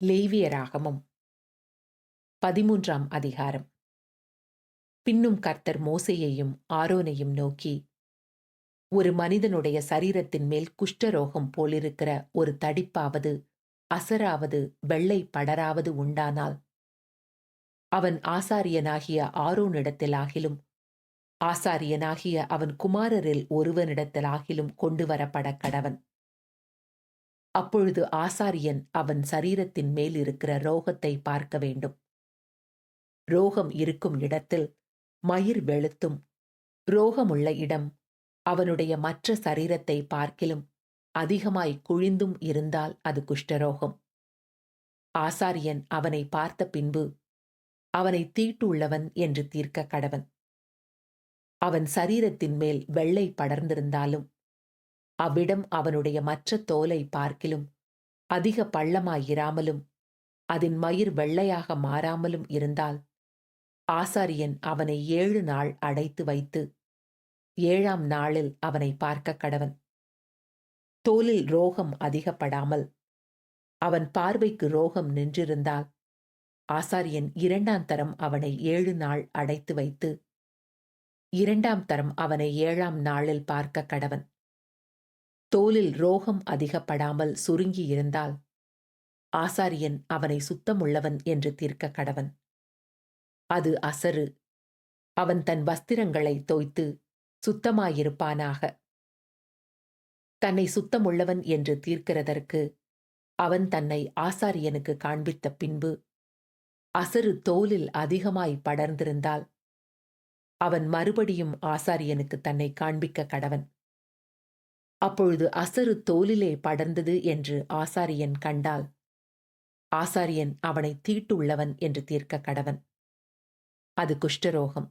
லேவியராகமம் 13ஆம் அதிகாரம். பின்னும் கர்த்தர் மோசேயையும் ஆரோனையும் நோக்கி, ஒரு மனிதனுடைய சரீரத்தின் மேல் குஷ்டரோகம் போலிருக்கிற ஒரு தடிப்பாவது அசராவது வெள்ளை படராவது உண்டானால் அவன் ஆசாரியனாகிய ஆரோனிடத்திலாகிலும் ஆசாரியனாகிய அவன் குமாரரில் ஒருவனிடத்திலாகிலும் கொண்டு வரப்படக் கடவன். அப்பொழுது ஆசாரியன் அவன் சரீரத்தின் மேல் இருக்கிற ரோகத்தை பார்க்க வேண்டும். ரோகம் இருக்கும் இடத்தில் மயிர் வெளுத்தும் ரோகமுள்ள இடம் அவனுடைய மற்ற சரீரத்தை பார்க்கிலும் அதிகமாய் குழிந்தும் இருந்தால் அது குஷ்டரோகம். ஆசாரியன் அவனை பார்த்த பின்பு அவனை தீட்டுள்ளவன் என்று தீர்க்க கடவன். அவன் சரீரத்தின் மேல் வெள்ளை படர்ந்திருந்தாலும் அவ்விடம் அவனுடைய மற்ற தோலை பார்க்கிலும் அதிக பள்ளமாயிராமலும் அதன் மயிர் வெள்ளையாக மாறாமலும் இருந்தால் ஆசாரியன் அவனை 7 நாள் அடைத்து வைத்து 7ஆம் நாளில் அவனை பார்க்க கடவன். தோலில் ரோகம் அதிகப்படாமல் அவன் பார்வைக்கு ரோகம் நின்றிருந்தால் ஆசாரியன் 2ஆம் தரம் அவனை 7 நாள் அடைத்து வைத்து 2ஆம் தரம் அவனை 7ஆம் நாளில் பார்க்க கடவன். தோலில் ரோகம் அதிகப்படாமல் சுருங்கி இருந்தால் ஆசாரியன் அவனை சுத்தமுள்ளவன் என்று தீர்க்க கடவன். அது அசறு. அவன் தன் வஸ்திரங்களை தோய்த்து சுத்தமாயிருப்பானாக. தன்னை சுத்தமுள்ளவன் என்று தீர்க்கிறதற்கு அவன் தன்னை ஆசாரியனுக்கு காண்பித்த பின்பு அசறு தோலில் அதிகமாய் படர்ந்திருந்தால் அவன் மறுபடியும் ஆசாரியனுக்கு தன்னை காண்பிக்க கடவன். அப்பொழுது அசறு தோலிலே படர்ந்தது என்று ஆசாரியன் கண்டால் ஆசாரியன் அவனை தீட்டுள்ளவன் என்று தீர்க்க கடவன். அது குஷ்டரோகம்.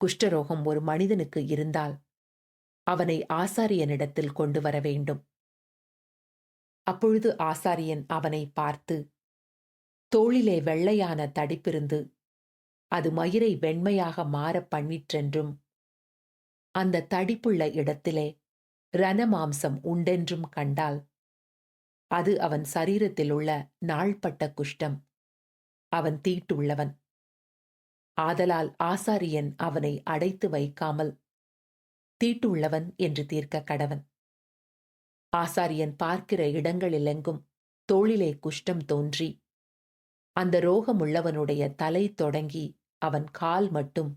குஷ்டரோகம் ஒரு மனிதனுக்கு இருந்தால் அவனை ஆசாரியனிடத்தில் கொண்டு வர வேண்டும். அப்பொழுது ஆசாரியன் அவனை பார்த்து, தோளிலே வெள்ளையான தடிப்பிருந்து அது மயிரை வெண்மையாக மாறப் பண்ணிற்றென்றும் அந்த தடிப்புள்ள இடத்திலே ரணமாம்சம் உண்டென்றும் கண்டால் அது அவன் சரீரத்தில் உள்ள நாள்பட்ட குஷ்டம். அவன் தீட்டுள்ளவன். ஆதலால் ஆசாரியன் அவனை அடைத்து வைக்காமல் தீட்டுள்ளவன் என்று தீர்க்க கடவன். ஆசாரியன் பார்க்கிற இடங்களிலெங்கும் தோளிலே குஷ்டம் தோன்றி அந்த ரோகமுள்ளவனுடைய தலை தொடங்கி அவன் கால் மட்டும்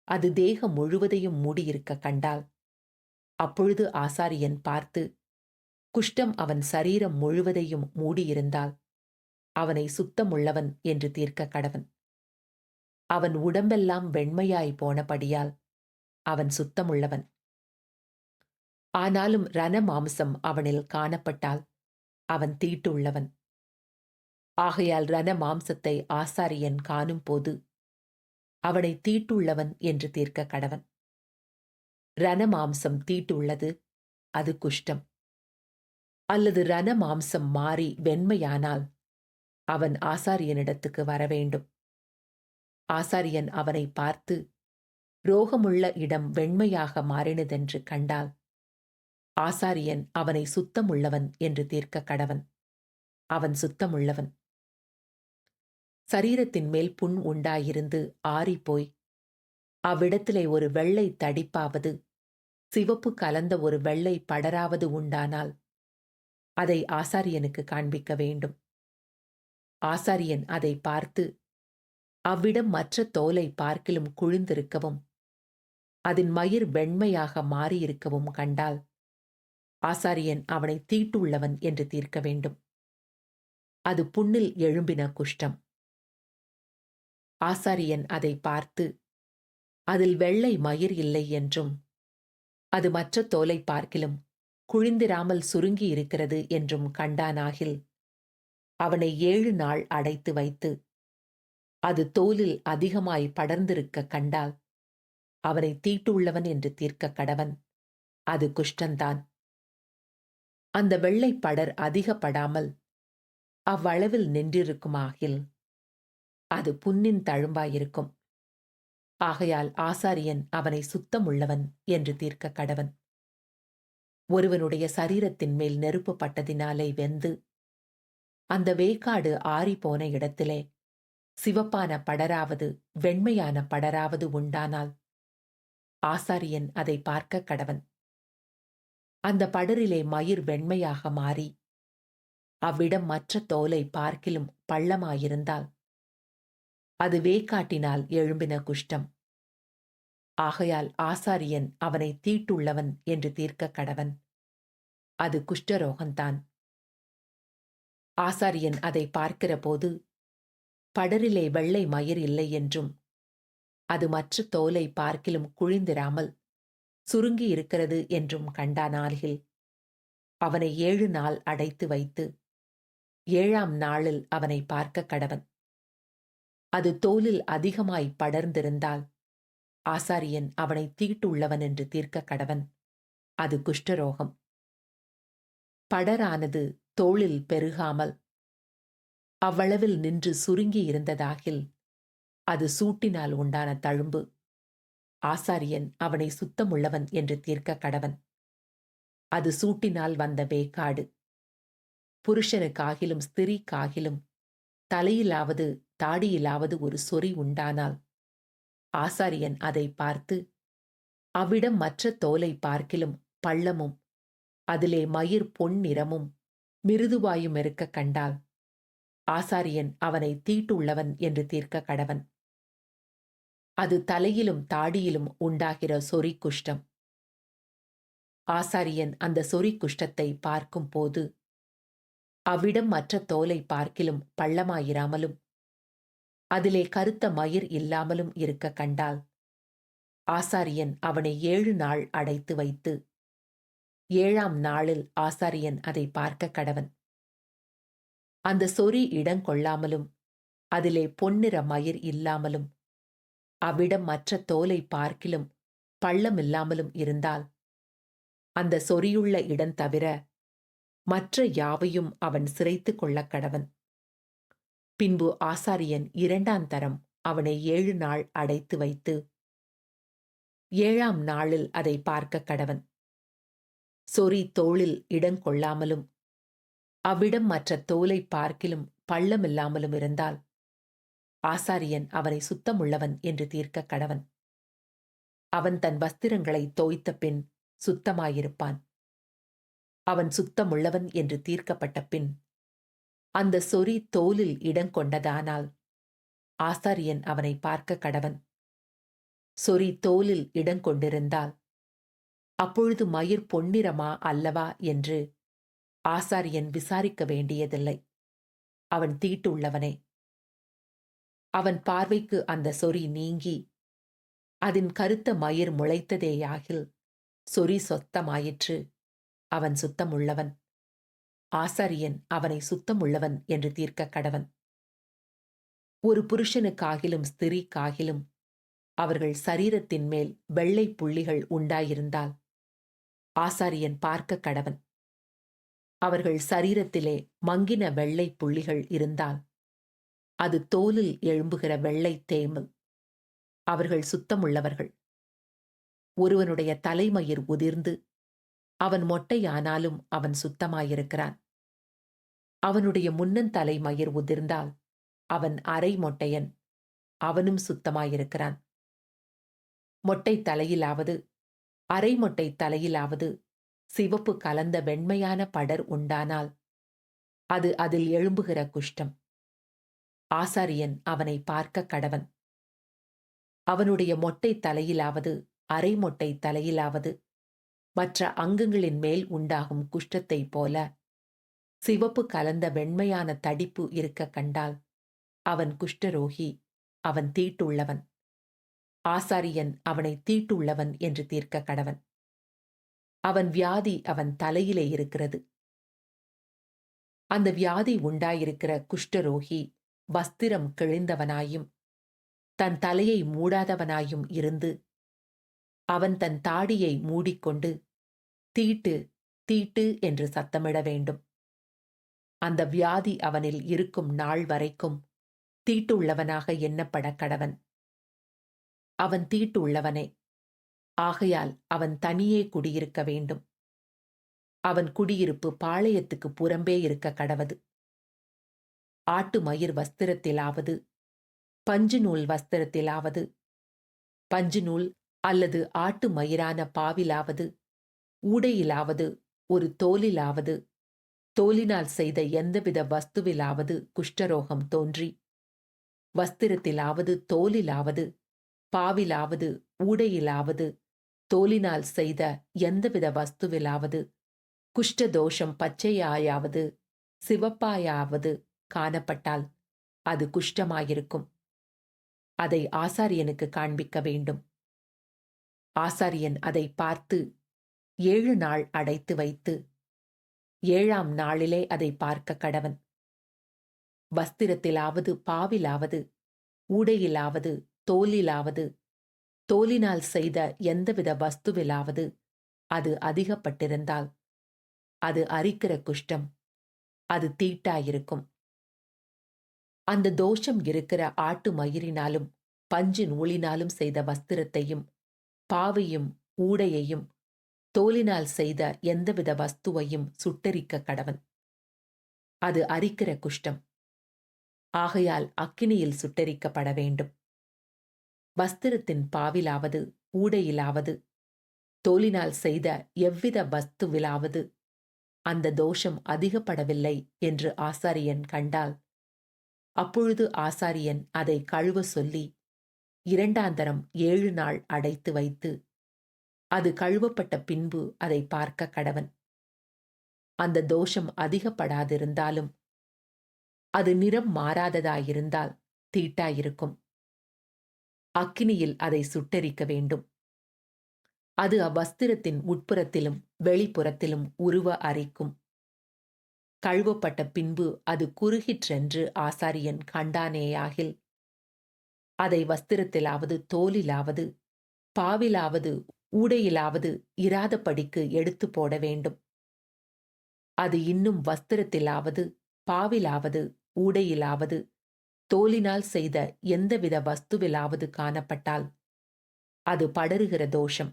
அது தேகம் முழுவதையும் மூடியிருக்க கண்டால் அப்பொழுது ஆசாரியன் பார்த்து குஷ்டம் அவன் சரீரம் முழுவதையும் மூடியிருந்தால் அவனை சுத்தமுள்ளவன் என்று தீர்க்க கடவன். அவன் உடம்பெல்லாம் வெண்மையாய் போனபடியால் அவன் சுத்தமுள்ளவன். ஆனாலும் ரணமாம்சம் அவனில் காணப்பட்டால் அவன் தீட்டுள்ளவன். ஆகையால் ரணமாம்சத்தை ஆசாரியன் காணும் போது அவனை தீட்டுள்ளவன் என்று தீர்க்க கடவன். ரணமாம்சம் தீட்டுள்ளது, அது குஷ்டம். அல்லது ரணமாம்சம் மாறி வெண்மையானால் அவன் ஆசாரியனிடத்துக்கு வரவேண்டும். ஆசாரியன் அவனை பார்த்து ரோகமுள்ள இடம் வெண்மையாக மாறினதென்று கண்டால் ஆசாரியன் அவனை சுத்தமுள்ளவன் என்று தீர்க்க கடவன். அவன் சுத்தமுள்ளவன். சரீரத்தின் மேல் புண் உண்டாயிருந்து ஆறிப்போய் அவ்விடத்திலே ஒரு வெள்ளை தடிப்பாவது சிவப்பு கலந்த ஒரு வெள்ளை படராவது உண்டானால் அதை ஆசாரியனுக்கு காண்பிக்க வேண்டும். ஆசாரியன் அதை பார்த்து அவ்விடம் மற்ற தோலை பார்க்கிலும் குழிந்திருக்கவும் அதன் மயிர் வெண்மையாக மாறியிருக்கவும் கண்டால் ஆசாரியன் அவனை தீட்டுள்ளவன் என்று தீர்க்க வேண்டும். அது புண்ணில் எழும்பின குஷ்டம். ஆசாரியன் அதை பார்த்து அதில் வெள்ளை மயிர் இல்லை என்றும் அது மற்ற தோலை பார்க்கிலும் குழிந்திராமல் சுருங்கி இருக்கிறது என்றும் கண்டானாகில் அவனை 7 நாள் அடைத்து வைத்து அது தோலில் அதிகமாய் படர்ந்திருக்க கண்டால் அவனை தீட்டுள்ளவன் என்று தீர்க்க கடவன். அது குஷ்டந்தான். அந்த வெள்ளை படர் அதிகப்படாமல் அவ்வளவில் நின்றிருக்குமாகில் அது புண்ணின் தழும்பாயிருக்கும். ஆகையால் ஆசாரியன் அவனை சுத்தமுள்ளவன் என்று தீர்க்க கடவன். ஒருவனுடைய சரீரத்தின் மேல் நெருப்பு பட்டதினாலே வெந்து அந்த வேக்காடு ஆறிப்போன இடத்திலே சிவப்பான படராவது வெண்மையான படராவது உண்டானால் ஆசாரியன் அதை பார்க்க கடவன். அந்த படரிலே மயிர் வெண்மையாக மாறி அவ்விடம் மற்ற தோலை பார்க்கிலும் பள்ளமாயிருந்தால் அது வேக்காட்டினால் எழும்பின குஷ்டம். ஆகையால் ஆசாரியன் அவனை தீட்டுள்ளவன் என்று தீர்க்க கடவன். அது குஷ்டரோகந்தான். ஆசாரியன் அதை பார்க்கிற போது படரிலே வெள்ளை மயிர் இல்லை என்றும் அது மற்ற தோலை பார்க்கிலும் குழிந்திராமல் சுருங்கி இருக்கிறது என்றும் கண்டானாகில் அவனை 7 நாள் அடைத்து வைத்து 7ஆம் நாளில் அவனை பார்க்க கடவன். அது தோலில் அதிகமாய் படர்ந்திருந்தால் ஆசாரியன் அவனை தீட்டுள்ளவன் என்று தீர்க்க கடவன். அது குஷ்டரோகம். படரானது தோளில் பெருகாமல் அவ்வளவில் நின்று சுருங்கி இருந்ததாகில் அது சூட்டினால் உண்டான தழும்பு. ஆசாரியன் அவனை சுத்தமுள்ளவன் என்று தீர்க்க கடவன். அது சூட்டினால் வந்த வேக்காடு. புருஷனுக்காகிலும் ஸ்திரீக்காகிலும் தலையிலாவது தாடியிலாவது ஒரு சொறி உண்டானால் ஆசாரியன் அதை பார்த்து அவ்விடம் மற்ற தோலை பார்க்கிலும் பள்ளமும் அதிலே மயிர் பொன் நிறமும் மிருதுவாயும் இருக்க கண்டால் ஆசாரியன் அவனை தீட்டுள்ளவன் என்று தீர்க்க கடவன். அது தலையிலும் தாடியிலும் உண்டாகிற சொறி குஷ்டம். ஆசாரியன் அந்த சொறி குஷ்டத்தை பார்க்கும் போது அவ்விடம் மற்ற தோலை பார்க்கிலும் பள்ளமாயிராமலும் அதிலே கருத்த மயிர் இல்லாமலும் இருக்க கண்டால் ஆசாரியன் அவனை 7 நாள் அடைத்து வைத்து 7ஆம் நாளில் ஆசாரியன் அதை பார்க்க கடவன். அந்த சொறி இடங்கொள்ளாமலும் அதிலே பொன்னிற மயிர் இல்லாமலும் அவ்விடம் மற்ற தோலை பார்க்கிலும் பள்ளமில்லாமலும் இருந்தால் அந்த சொறியுள்ள இடம் தவிர மற்ற யாவையும் அவன் சிரைத்து கொள்ளக் கடவன். பின்பு ஆசாரியன் 2ஆம் தரம் அவனை 7 நாள் அடைத்து வைத்து 7ஆம் நாளில் அதை பார்க்க கடவன். சொறி தோளில் இடங்கொள்ளாமலும் அவ்விடம் மற்ற தோலை பார்க்கிலும் பள்ளமில்லாமலும் இருந்தால் ஆசாரியன் அவனை சுத்தமுள்ளவன் என்று தீர்க்க கடவன். அவன் தன் வஸ்திரங்களை தோய்த்த பின் சுத்தமாயிருப்பான். அவன் சுத்தமுள்ளவன் என்று தீர்க்கப்பட்ட பின் அந்த சொறி தோலில் இடங்கொண்டதானால் ஆசாரியன் அவனை பார்க்க கடவன். சொறி தோலில் இடங்கொண்டிருந்தால் அப்பொழுது மயிர் பொன்னிறமா அல்லவா என்று ஆசாரியன் விசாரிக்க வேண்டியதில்லை. அவன் தீட்டுள்ளவனே. அவன் பார்வைக்கு அந்த சொறி நீங்கி அதன் கருத்த மயிர் முளைத்ததேயாகில் சொறி சொத்தமாயிற்று. அவன் சுத்தமுள்ளவன். ஆசாரியன் அவனை சுத்தமுள்ளவன் என்று தீர்க்க கடவன். ஒரு புருஷனுக்காகிலும் ஸ்திரீக்காகிலும் அவர்கள் சரீரத்தின் மேல் வெள்ளை புள்ளிகள் உண்டாயிருந்தால் ஆசாரியன் பார்க்க கடவன். அவர்கள் சரீரத்திலே மங்கின வெள்ளை புள்ளிகள் இருந்தால் அது தோலில் எழும்புகிற வெள்ளை தேமல். அவர்கள் சுத்தமுள்ளவர்கள். ஒருவனுடைய தலைமயிர் உதிர்ந்து அவன் மொட்டையானாலும் அவன் சுத்தமாயிருக்கிறான். அவனுடைய முன்னந்தலை மயிர் உதிர்ந்தால் அவன் அரை மொட்டையன், அவனும் சுத்தமாயிருக்கிறான். மொட்டை தலையிலாவது அரை மொட்டை தலையிலாவது சிவப்பு கலந்த வெண்மையான படர் உண்டானால் அது அதில் எழும்புகிற குஷ்டம். ஆசாரியன் அவனை பார்க்க கடவன். அவனுடைய மொட்டை தலையிலாவது அரை மொட்டை தலையிலாவது மற்ற அங்கங்களின் மேல் உண்டாகும் குஷ்டத்தைப் போல சிவப்பு கலந்த வெண்மையான தடிப்பு இருக்க கண்டால் அவன் குஷ்டரோகி, அவன் தீட்டுள்ளவன். ஆசாரியன் அவனை தீட்டுள்ளவன் என்று தீர்க்க கடவன். அவன் வியாதி அவன் தலையிலே இருக்கிறது. அந்த வியாதி உண்டாயிருக்கிற குஷ்டரோகி வஸ்திரம் கிழிந்தவனாயும் தன் தலையை மூடாதவனாயும் இருந்து அவன் தன் தாடியை மூடிக்கொண்டு தீட்டு தீட்டு என்று சத்தமிட வேண்டும். அந்த வியாதி அவனில் இருக்கும் நாள் வரைக்கும் தீட்டுள்ளவனாக எண்ணப்பட கடவன். அவன் தீட்டுள்ளவனே. ஆகையால் அவன் தனியே குடியிருக்க வேண்டும். அவன் குடியிருப்பு பாளையத்துக்கு புறம்பே இருக்க கடவது. ஆட்டு மயிர் வஸ்திரத்திலாவது, பஞ்சு நூல் வஸ்திரத்திலாவது, பஞ்சு நூல் அல்லது ஆட்டு மயிரான பாவிலாவது, ஊடையிலாவது, ஒரு தோலிலாவது, தோலினால் செய்த எந்தவித வஸ்துவிலாவது குஷ்டரோகம் தோன்றி, வஸ்திரத்திலாவது, தோலிலாவது, பாவிலாவது, ஊடையிலாவது, தோலினால் செய்த எந்தவித வஸ்துவிலாவது குஷ்டதோஷம் பச்சையாயாவது சிவப்பாயாவது காணப்பட்டால் அது குஷ்டமாயிருக்கும். அதை ஆசாரியனுக்கு காண்பிக்க வேண்டும். ஆசாரியன் அதை பார்த்து 7 நாள் அடைத்து வைத்து 7ஆம் நாளிலே அதை பார்க்க கடவன். வஸ்திரத்திலாவது, பாவிலாவது, ஊடையிலாவது, தோலிலாவது, தோலினால் செய்த எந்தவித வஸ்துவிலாவது அது அதிகப்பட்டிருந்தால் அது அரிக்கிற குஷ்டம், அது தீட்டாயிருக்கும். அந்த தோஷம் இருக்கிற ஆட்டு மயிரினாலும் பஞ்சு நூலினாலும் செய்த வஸ்திரத்தையும் பாவையும் ஊடையையும் தோலினால் செய்த எந்தவித வஸ்துவையும் சுட்டெரிக்க கடவன். அது அரிக்கிற குஷ்டம். ஆகையால் அக்கினியில் சுட்டெரிக்கப்பட வேண்டும். வஸ்திரத்தின் பாவிலாவது, ஊடையிலாவது, தோலினால் செய்த எவ்வித வஸ்துவிலாவது அந்த தோஷம் அதிகப்படவில்லை என்று ஆசாரியன் கண்டால், அப்பொழுது ஆசாரியன் அதை கழுவ சொல்லி 2ஆந்தரம் 7 நாள் அடைத்து வைத்து, அது கழுவப்பட்ட பின்பு அதை பார்க்க கடவன். அந்த தோஷம் அதிகப்படாதிருந்தாலும் அது நிறம் மாறாததாயிருந்தால் தீட்டாயிருக்கும். அக்கினியில் அதை சுட்டெரிக்க வேண்டும். அது அவ்வஸ்திரத்தின் உட்புறத்திலும் வெளிப்புறத்திலும் உருவ அரிக்கும். கழுவப்பட்ட பின்பு அது குறுகிற்றென்று ஆசாரியன் கண்டானேயாகில், அதை வஸ்திரத்திலாவது, தோலிலாவது, பாவிலாவது, ஊடையிலாவது இராதபடிக்கு எடுத்து போட வேண்டும். அது இன்னும் வஸ்திரத்திலாவது, பாவிலாவது, ஊடையிலாவது, தோலினால் செய்த எந்தவித வஸ்துவிலாவது காணப்பட்டால் அது படருகிற தோஷம்.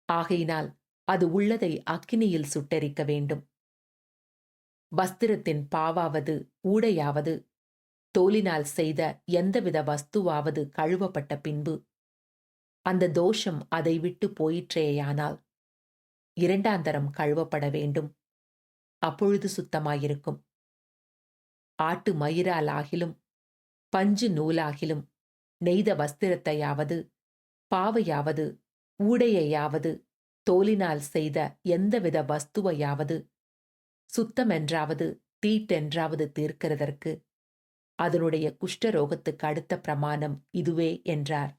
ஆகையினால் அது உள்ளதை அக்கினியில் சுட்டெரிக்க வேண்டும். வஸ்திரத்தின் பாவாவது, ஊடையாவது, தோலினால் செய்த எந்தவித வஸ்துவாவது கழுவப்பட்ட பின்பு அந்த தோஷம் அதை விட்டு போயிற்றேயானால் 2ஆந்தரம் கழுவப்பட வேண்டும். அப்பொழுது சுத்தமாயிருக்கும். ஆட்டு மயிராலாகிலும் பஞ்சு நூலாகிலும் நெய்த வஸ்திரத்தையாவது, பாவையாவது, ஊடையையாவது, தோலினால் செய்த எந்தவித வஸ்துவையாவது சுத்தமென்றாவது தீட்டென்றாவது தீர்க்கிறதற்கு அதனுடைய குஷ்டரோகத்துக்கு அடுத்த பிரமாணம் இதுவே என்றார்.